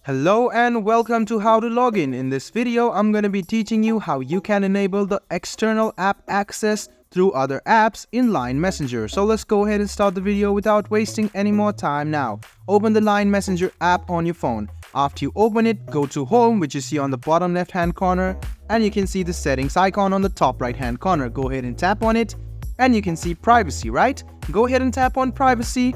Hello and welcome to How to Login. In this video, I'm going to be teaching you how you can enable the external app access through other apps in Line Messenger. So let's go ahead and start the video without wasting any more time now. Open the Line Messenger app on your phone. After you open it, go to Home, which you see on the bottom left hand corner, and you can see the settings icon on the top right hand corner. Go ahead and tap on it and you can see privacy, right? Go ahead and tap on privacy.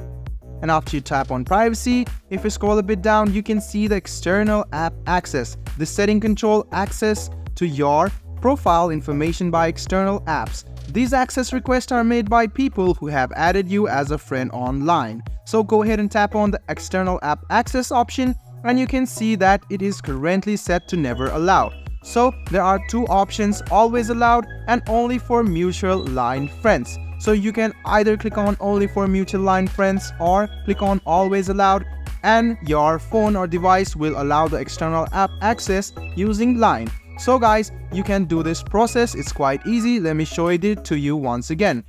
And after you tap on privacy, if you scroll a bit down, you can see the external app access. The setting control access to your profile information by external apps. These access requests are made by people who have added you as a friend online. So go ahead and tap on the external app access option and you can see that it is currently set to never allow. So there are two options, always allowed and only for mutual Line friends. So you can either click on only for mutual Line friends or click on always allowed, and your phone or device will allow the external app access using Line. So guys, you can do this process. It's quite easy. Let me show it to you once again.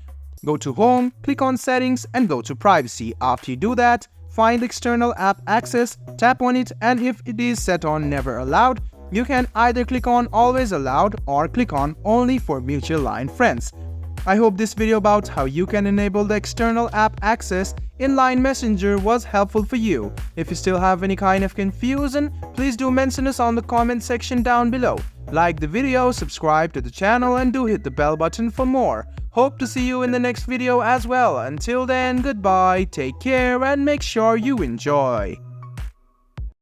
Go to Home, click on Settings and go to Privacy. After you do that, find external app access, tap on it, and if it is set on never allowed, you can either click on always allowed or click on only for mutual Line friends. I hope this video about how you can enable the external app access in Line Messenger was helpful for you. If you still have any kind of confusion, please do mention us on the comment section down below. Like the video, subscribe to the channel and do hit the bell button for more. Hope to see you in the next video as well. Until then, goodbye, take care and make sure you enjoy.